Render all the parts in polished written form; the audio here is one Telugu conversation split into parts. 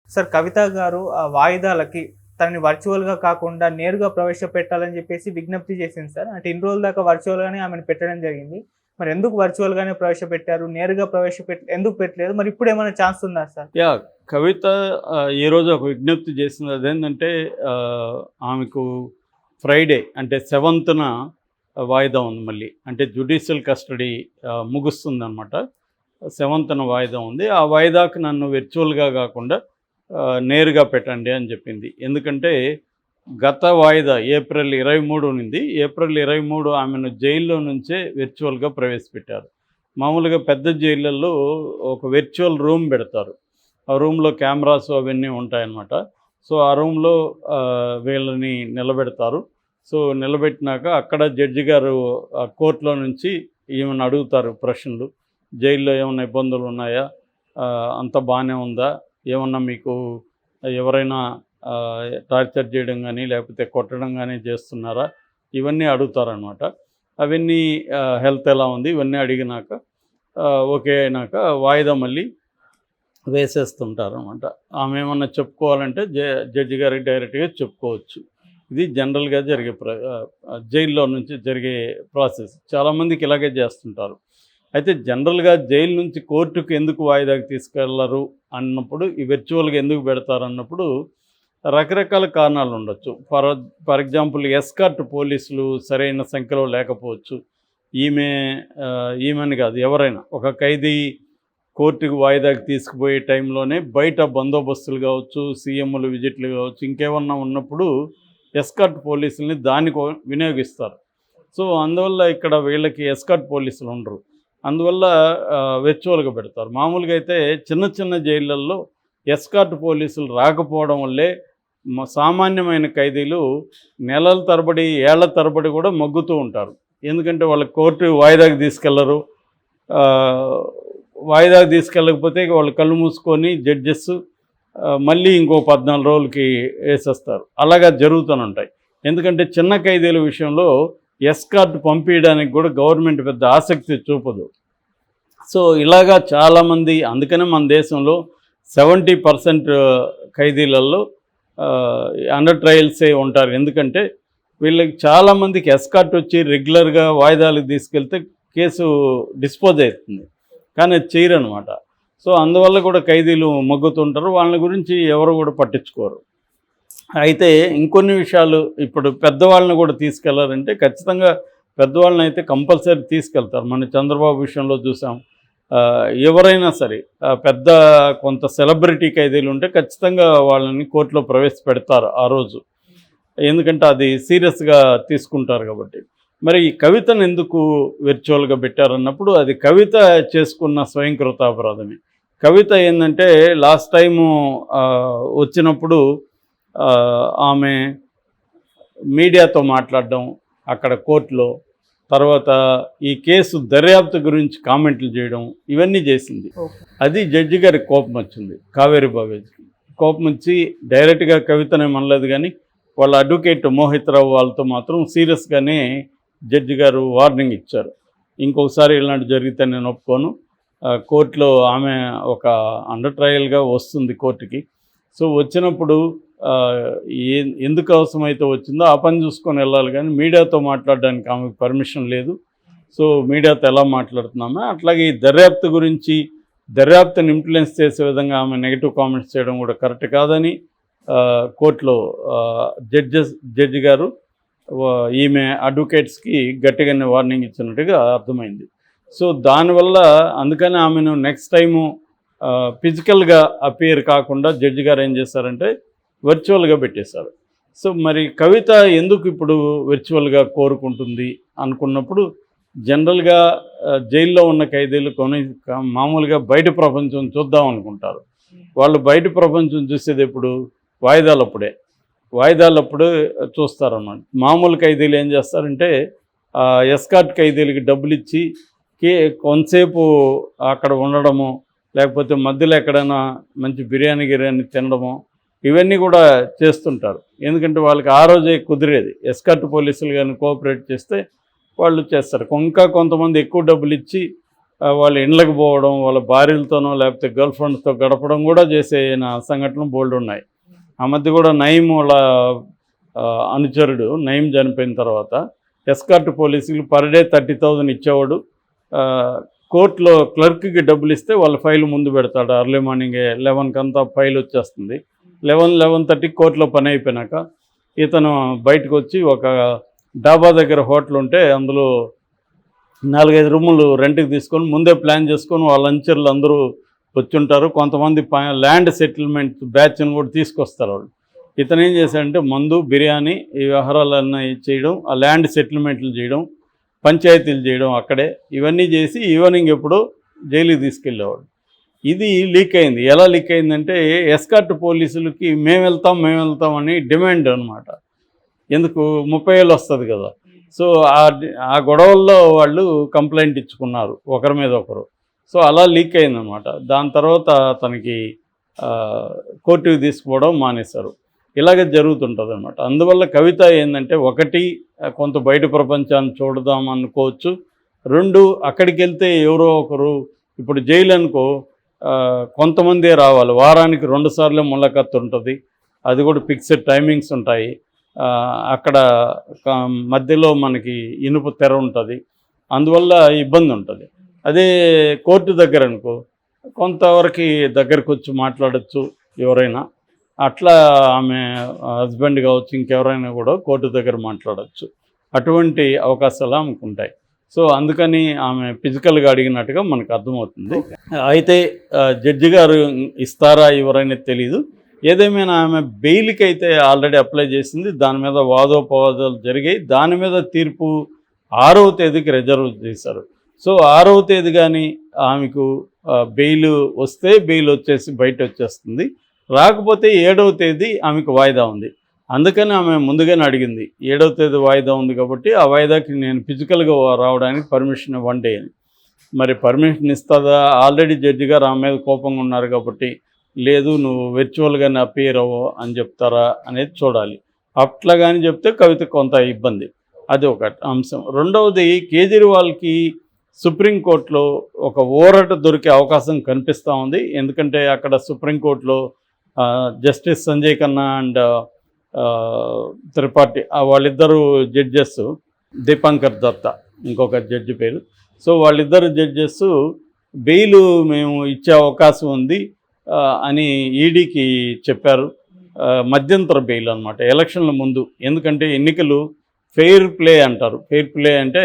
సార్ కవిత గారు ఆ వాయిదాలకి తనని వర్చువల్‌గా కాకుండా నేరుగా ప్రవేశపెట్టాలని జెప్పేసి విజ్ఞప్తి చేసింది సార్. అంటే ఇన్ని రోజుల దాకా వర్చువల్‌గానే ఆమెను పెట్టడం జరిగింది. మరి ఎందుకు వర్చువల్‌గానే ప్రవేశపెట్టారు? నేరుగా ఎందుకు పెట్టలేదు? మరి ఇప్పుడేమైనా ఛాన్స్ ఉందా సార్? యాహ్! కవిత ఈరోజు ఒక విజ్ఞప్తి చేసింది. అదేంటంటే ఆమెకు ఫ్రైడే అంటే 7న వాయిదా ఉంది మళ్ళీ. అంటే జ్యుడిషియల్ కస్టడీ ముగుస్తుందనమాట. 7న వాయిదా ఉంది. ఆ వాయిదాకు నన్ను విర్చువల్‌గా కాకుండా నేరుగా పెట్టండి అని చెప్పింది. ఎందుకంటే గత వాయిదా ఏప్రిల్ 23 ఉన్నింది. ఏప్రిల్ 23 ఆమెను జైల్లో నుంచే విర్చువల్‌గా ప్రవేశపెట్టారు. మామూలుగా పెద్ద జైళ్ళల్లో ఒక విర్చువల్ రూమ్ పెడతారు. ఆ రూమ్‌లో కెమెరాస్ అవన్నీ ఉంటాయన్నమాట. సో, ఆ రూమ్‌లో వీళ్ళని నిలబెడతారు. సో, నిలబెట్టినాక అక్కడ జడ్జి గారు కోర్ట్‌లో నుంచి ఈమెను అడుగుతారు ప్రశ్నలు. జైల్లో ఏమన్నా ఇబ్బందులు ఉన్నాయా? అంతా బాగానే ఉందా? ఏమన్నా మీకు ఎవరైనా టార్చర్ చేయడం గానీ, లేకపోతే కొట్టడం గానీ చేస్తున్నారా? ఇవన్నీ అడుగుతారనమాట. అవన్నీ హెల్త్ ఎలా ఉంది? ఇవన్నీ అడిగినాక ఓకే అయినాక వాయిదా మళ్ళీ వేసేస్తుంటారనమాట. ఆమె ఏమన్నా చెప్పుకోవాలంటే జడ్జి గారికి డైరెక్ట్‌గా చెప్పుకోవచ్చు. ఇది జనరల్‌గా జరిగే జైల్లో నుంచి జరిగే ప్రాసెస్. చాలామందికి ఇలాగే చేస్తుంటారు. అయితే జనరల్‌గా జైలు నుంచి కోర్టుకు ఎందుకు వాయిదాకి తీసుకెళ్లరు అన్నప్పుడు, ఈ విర్చువల్‌గా ఎందుకు పెడతారన్నప్పుడు రకరకాల కారణాలు ఉండొచ్చు. ఫర్ ఎగ్జాంపుల్ ఎస్కార్ట్ పోలీసులు సరైన సంఖ్యలో లేకపోవచ్చు. ఈమెని కాదు ఎవరైనా ఒక ఖైదీ కోర్టుకు వాయిదాకి తీసుకుపోయే టైంలోనే బయట బందోబస్తులు కావచ్చు, సీఎంలు విజిట్లు కావచ్చు, ఇంకేమన్నా ఉన్నప్పుడు ఎస్కార్ట్ పోలీసుల్ని దానికి వినియోగిస్తారు. సో, అందువల్ల ఇక్కడ వీళ్ళకి ఎస్కార్ట్ పోలీసులు ఉండరు. అందువల్ల విర్చువల్‌గా పెడతారు. మామూలుగా అయితే చిన్న చిన్న జైళ్ళల్లో ఎస్కార్ట్ పోలీసులు రాకపోవడం వల్లే సామాన్యమైన ఖైదీలు నెలల తరబడి, ఏళ్ల తరబడి కూడా మగ్గుతూ ఉంటారు. ఎందుకంటే వాళ్ళ కోర్టు వాయిదాకి తీసుకెళ్లరు. వాయిదాకి తీసుకెళ్ళకపోతే వాళ్ళు కళ్ళు మూసుకొని జడ్జెస్ మళ్ళీ ఇంకో 14 రోజులకి వేసేస్తారు. అలాగా జరుగుతూనే ఉంటాయి. ఎందుకంటే చిన్న ఖైదీల విషయంలో ఎస్కార్ట్ పంపించడానికి కూడా గవర్నమెంట్ పెద్ద ఆసక్తి చూపదు. సో, ఇలాగా చాలామంది అందుకనే మన దేశంలో 70% ఖైదీలలో అండర్ ట్రయల్సే ఉంటారు. ఎందుకంటే వీళ్ళకి చాలామందికి ఎస్కార్ట్ వచ్చి రెగ్యులర్గా వాయిదాలకు తీసుకెళ్తే కేసు డిస్పోజ్ అవుతుంది. కానీ అది చేయరనమాట. సో, అందువల్ల కూడా ఖైదీలు మగ్గుతుంటారు. వాళ్ళ గురించి ఎవరు కూడా పట్టించుకోరు. అయితే ఇంకొన్ని విషయాలు ఇప్పుడు పెద్దవాళ్ళని కూడా తీసుకెళ్లారంటే ఖచ్చితంగా పెద్దవాళ్ళని అయితే కంపల్సరీ తీసుకెళ్తారు. మన చంద్రబాబు విషయంలో చూసాం. ఎవరైనా సరే పెద్ద కొంత సెలబ్రిటీ ఖైదీలు ఉంటే ఖచ్చితంగా వాళ్ళని కోర్టులో ప్రవేశపెడతారు ఆ రోజు. ఎందుకంటే అది సీరియస్గా తీసుకుంటారు కాబట్టి. మరి ఈ కవితను ఎందుకు విర్చువల్‌గా పెట్టారన్నప్పుడు అది కవిత చేసుకున్న స్వయంకృతాపరాధమే. కవిత ఏందంటే లాస్ట్ టైము వచ్చినప్పుడు ఆమె మీడియాతో మాట్లాడడం అక్కడ కోర్టులో, తర్వాత ఈ కేసు దర్యాప్తు గురించి కామెంట్లు చేయడం ఇవన్నీ చేసింది. అది జడ్జి గారికి కోపం వచ్చింది. కావేరీ బావేజ్కి కోపం వచ్చి డైరెక్ట్గా కవితనేమనలేదు, కానీ వాళ్ళ అడ్వకేట్ మోహిత్ రావు వాళ్ళతో మాత్రం సీరియస్గానే జడ్జి గారు వార్నింగ్ ఇచ్చారు. ఇంకొకసారి ఇలాంటి జరిగితే నేను ఒప్పుకోను. కోర్టులో ఆమె ఒక అండర్ ట్రయల్గా వస్తుంది కోర్టుకి. సో, వచ్చినప్పుడు ఎందుకు అవసరమైతే వచ్చిందో ఆ పని చూసుకొని వెళ్ళాలి, కానీ మీడియాతో మాట్లాడడానికి ఆమెకు పర్మిషన్ లేదు. సో, మీడియాతో ఎలా మాట్లాడుతున్నామో అట్లాగే ఈ దర్యాప్తు గురించి దర్యాప్తుని ఇన్ఫ్లుయెన్స్ చేసే విధంగా ఆమె నెగిటివ్ కామెంట్స్ చేయడం కూడా కరెక్ట్ కాదని కోర్టులో జడ్జి గారు ఈమె అడ్వకేట్స్కి గట్టిగానే వార్నింగ్ ఇచ్చినట్టుగా అర్థమైంది. సో, దానివల్ల అందుకని ఆమెను నెక్స్ట్ టైము ఫిజికల్గా అపియర్ కాకుండా జడ్జి గారు ఏం చేశారంటే వర్చువల్గా పెట్టేశారు. సో, మరి కవిత ఎందుకు ఇప్పుడు వర్చువల్గా కోరుకుంటుంది అనుకున్నప్పుడు జనరల్గా జైల్లో ఉన్న ఖైదీలు మామూలుగా బయట ప్రపంచం చూద్దాం అనుకుంటారు. వాళ్ళు బయట ప్రపంచం చూసేది ఎప్పుడు వాయిదాలప్పుడే చూస్తారన్నమాట. మామూలు ఖైదీలు ఏం చేస్తారంటే ఎస్కార్ట్ ఖైదీలకి డబ్బులు ఇచ్చి కొంతసేపు అక్కడ ఉండడము, లేకపోతే మధ్యలో ఎక్కడైనా మంచి బిర్యానీ తినడము ఇవన్నీ కూడా చేస్తుంటారు. ఎందుకంటే వాళ్ళకి ఆ రోజే కుదిరేది. ఎస్కార్ట్ పోలీసులు కానీ కోఆపరేట్ చేస్తే వాళ్ళు చేస్తారు. ఇంకా కొంతమంది ఎక్కువ డబ్బులు ఇచ్చి వాళ్ళ ఇండ్లకు పోవడం, వాళ్ళ భార్యలతోనో లేకపోతే గర్ల్ ఫ్రెండ్స్తో గడపడం కూడా చేసే సంఘటనలు బోల్డ్ ఉన్నాయి. ఆ మధ్య కూడా నయీం వాళ్ళ అనుచరుడు నయీం చనిపోయిన తర్వాత ఎస్కార్ట్ పోలీసులు పర్ డే 30,000 ఇచ్చేవాడు. కోర్టులో క్లర్క్కి డబ్బులు ఇస్తే వాళ్ళ ఫైల్ ముందు పెడతాడు. అర్లీ మార్నింగ్ 11కి అంతా ఫైల్ వచ్చేస్తుంది. 11:30 కోర్టులో పని అయిపోయినాక ఇతను బయటకు వచ్చి ఒక డాబా దగ్గర హోటల్ ఉంటే అందులో 4-5 రూములు రెంట్కి తీసుకొని ముందే ప్లాన్ చేసుకొని వాళ్ళ అంచర్లు అందరూ వచ్చుంటారు. కొంతమంది ల్యాండ్ సెటిల్మెంట్ బ్యాచ్ని కూడా తీసుకొస్తారు వాళ్ళు. ఇతను ఏం చేశాడంటే మందు, బిర్యానీ ఈ వ్యవహారాలన్నీ చేయడం, ఆ ల్యాండ్ సెటిల్మెంట్లు చేయడం, పంచాయతీలు చేయడం అక్కడే, ఇవన్నీ చేసి ఈవినింగ్ ఎప్పుడో జైలుకి తీసుకెళ్ళేవాడు. ఇది లీక్ అయింది. ఎలా లీక్ అయిందంటే ఎస్కార్ట్ పోలీసులకి మేము వెళ్తాం అని డిమాండ్ అనమాట. ఎందుకు 30,000 వస్తుంది కదా. సో ఆ గొడవల్లో వాళ్ళు కంప్లైంట్ ఇచ్చుకున్నారు ఒకరి మీద ఒకరు. సో అలా లీక్ అయిందనమాట. దాని తర్వాత తనకి కోర్టుకి తీసుకుపోవడం మానేశారు. ఇలాగే జరుగుతుంటుంది అనమాట. అందువల్ల కవిత ఏంటంటే ఒకటి కొంత బయట ప్రపంచాన్ని చూడదాం అనుకోవచ్చు. 2 అక్కడికి వెళ్తే ఎవరో ఒకరు, ఇప్పుడు జైలు అనుకో కొంతమందే రావాలి. వారానికి 2 సార్లు ములాఖత్ ఉంటుంది. అది కూడా ఫిక్స్డ్ టైమింగ్స్ ఉంటాయి. అక్కడ మధ్యలో మనకి ఇనుప తెర ఉంటుంది. అందువల్ల ఇబ్బంది ఉంటుంది. అదే కోర్టు దగ్గర అనుకో కొంతవరకు దగ్గరకు వచ్చి మాట్లాడచ్చు ఎవరైనా. అట్లా ఆమె హస్బెండ్ కావచ్చు, ఇంకెవరైనా కూడా కోర్టు దగ్గర మాట్లాడచ్చు. అటువంటి అవకాశాలు ఆమెకు ఉంటాయి. సో అందుకని ఆమె ఫిజికల్గా అడిగినట్టుగా మనకు అర్థమవుతుంది. అయితే జడ్జి గారు ఇస్తారా ఎవరైనా తెలీదు. ఏదేమైనా ఆమె బెయిల్కి అయితే ఆల్రెడీ అప్లై చేసింది. దాని మీద వాదోపవాదాలు జరిగాయి. దాని మీద తీర్పు 6వ తేదీకి రిజర్వ్ చేశారు. సో 6వ తేదీ కానీ ఆమెకు బెయిల్ వస్తే బెయిల్ వచ్చేసి బయట వచ్చేస్తుంది. రాకపోతే 7వ తేదీ ఆమెకు వాయిదా ఉంది. అందుకని ఆమె ముందుగానే అడిగింది 7వ తేదీ వాయిదా ఉంది కాబట్టి ఆ వాయిదాకి నేను ఫిజికల్గా రావడానికి పర్మిషన్ ఇవ్వండి అని. మరి పర్మిషన్ ఇస్తుందా? ఆల్రెడీ జడ్జి గారు ఆమె మీద కోపంగా ఉన్నారు కాబట్టి లేదు నువ్వు వర్చువల్గానే అపియర్ అవ్వు అని చెప్తారా అనేది చూడాలి. అట్లా కానీ చెప్తే కవిత కొంత ఇబ్బంది. అది ఒక అంశం. రెండవది కేజ్రీవాల్కి సుప్రీంకోర్టులో ఒక ఊరట దొరికే అవకాశం కనిపిస్తూ ఉంది. ఎందుకంటే అక్కడ సుప్రీంకోర్టులో జస్టిస్ సంజయ్ ఖన్నా అండ్ త్రిపాఠి వాళ్ళిద్దరు జడ్జెస్, దీపాంకర్ దత్తా ఇంకొక జడ్జి పేరు. సో వాళ్ళిద్దరు జడ్జెస్ బెయిల్ మేము ఇచ్చే అవకాశం ఉంది అని ఈడీకి చెప్పారు. మధ్యంతర బెయిల్ అనమాట, ఎలక్షన్ల ముందు. ఎందుకంటే ఎన్నికలు ఫెయిర్ ప్లే అంటారు. ఫెయిర్ ప్లే అంటే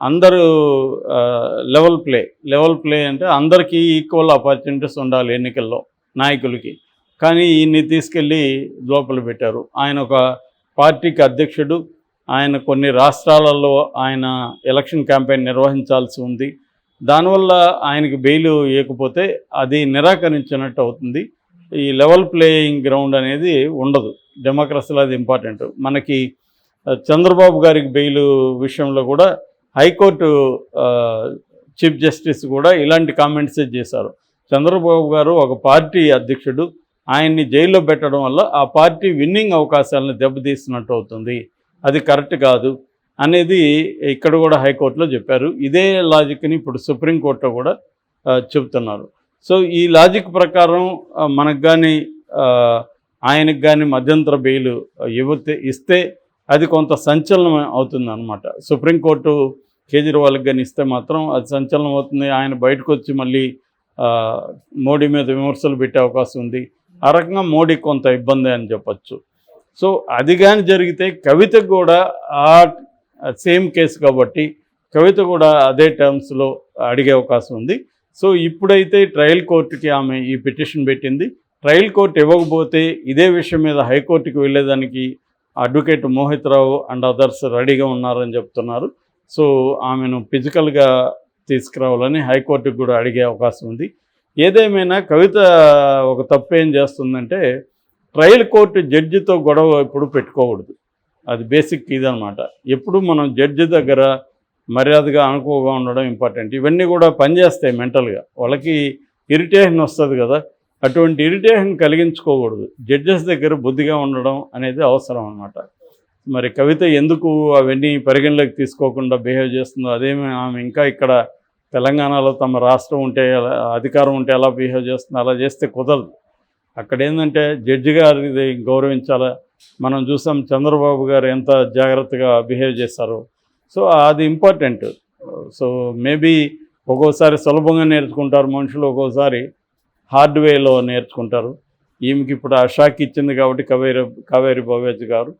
అందరూ లెవెల్ ప్లే అంటే అందరికీ ఈక్వల్ ఆపర్చునిటీస్ ఉండాలి ఎన్నికల్లో నాయకులకి. కానీ ఈయన్ని తీసుకెళ్ళి లోపల పెట్టారు. ఆయన ఒక పార్టీకి అధ్యక్షుడు. ఆయన కొన్ని రాష్ట్రాలలో ఆయన ఎలక్షన్ క్యాంపెయిన్ నిర్వహించాల్సి ఉంది. దానివల్ల ఆయనకి బెయిల్ ఇవ్వకపోతే అది నిరాకరించినట్టు అవుతుంది. ఈ లెవెల్ ప్లేయింగ్ గ్రౌండ్ అనేది ఉండదు. డెమోక్రసీలో అది ఇంపార్టెంట్. మనకి చంద్రబాబు గారికి బెయిల్ విషయంలో కూడా హైకోర్టు చీఫ్ జస్టిస్ కూడా ఇలాంటి కామెంట్సే చేశారు. చంద్రబాబు గారు ఒక పార్టీ అధ్యక్షుడు, ఆయన్ని జైల్లో పెట్టడం వల్ల ఆ పార్టీ విన్నింగ్ అవకాశాలను దెబ్బతీసినట్టు అవుతుంది, అది కరెక్ట్ కాదు అనేది ఇక్కడ కూడా హైకోర్టులో చెప్పారు. ఇదే లాజిక్ని ఇప్పుడు సుప్రీంకోర్టులో కూడా చెబుతున్నారు. సో ఈ లాజిక్ ప్రకారం మనకు కానీ ఆయనకు కానీ మధ్యంతర బెయిల్ ఇస్తే అది కొంత సంచలనం అవుతుంది అన్నమాట. సుప్రీంకోర్టు కేజ్రీవాల్కి కానీ ఇస్తే మాత్రం అది సంచలనం అవుతుంది. ఆయన బయటకు వచ్చి మళ్ళీ మోడీ మీద విమర్శలు పెట్టే అవకాశం ఉంది. ఆ రకంగా మోడీ కొంత ఇబ్బంది అని చెప్పచ్చు. సో అది కానీ జరిగితే కవితకు కూడా ఆ సేమ్ కేసు కాబట్టి కవిత కూడా అదే టర్మ్స్లో అడిగే అవకాశం ఉంది. సో ఇప్పుడైతే ట్రయల్ కోర్టుకి ఆమె ఈ పిటిషన్ పెట్టింది. ట్రయల్ కోర్టు ఇవ్వకపోతే ఇదే విషయం మీద హైకోర్టుకి వెళ్ళేదానికి advocate Mohit Rao and others రెడీగా ఉన్నారని చెప్తున్నారు. సో ఆమెను ఫిజికల్గా తీసుకురావాలని హైకోర్టుకు కూడా అడిగే అవకాశం ఉంది. ఏదేమైనా కవిత ఒక తప్పు ఏం చేస్తుందంటే ట్రయల్ కోర్టు జడ్జితో గొడవ ఎప్పుడు పెట్టుకోకూడదు. అది బేసిక్ ఇదనమాట. ఎప్పుడు మనం జడ్జి దగ్గర మర్యాదగా అనుకోగా ఉండడం ఇంపార్టెంట్. ఇవన్నీ కూడా పనిచేస్తాయి మెంటల్గా. వాళ్ళకి ఇరిటేషన్ వస్తుంది కదా, అటువంటి ఇరిటేషన్ కలిగించుకోకూడదు. జడ్జెస్ దగ్గర బుద్ధిగా ఉండడం అనేది అవసరం అన్నమాట. మరి కవిత ఎందుకు అవన్నీ పరిగణలోకి తీసుకోకుండా బిహేవ్ చేస్తుందో, అదేమి ఆమె ఇంకా ఇక్కడ తెలంగాణలో తమ రాష్ట్రం ఉంటే అధికారం ఉంటే ఎలా బిహేవ్ చేస్తుంది అలా చేస్తే కుదరదు. అక్కడ ఏంటంటే జడ్జి గారిది గౌరవించాలా. మనం చూసాం చంద్రబాబు గారు ఎంత జాగ్రత్తగా బిహేవ్ చేశారు. సో అది ఇంపార్టెంట్. సో మేబీ ఒక్కోసారి సులభంగా నేర్చుకుంటారు మనుషులు, ఒక్కోసారి హార్డ్ వేలో నేర్చుకుంటారు. ఈమెకి ఇప్పుడు ఆ షాక్ ఇచ్చింది కాబట్టి కావేరి భవ్యాజ్ గారు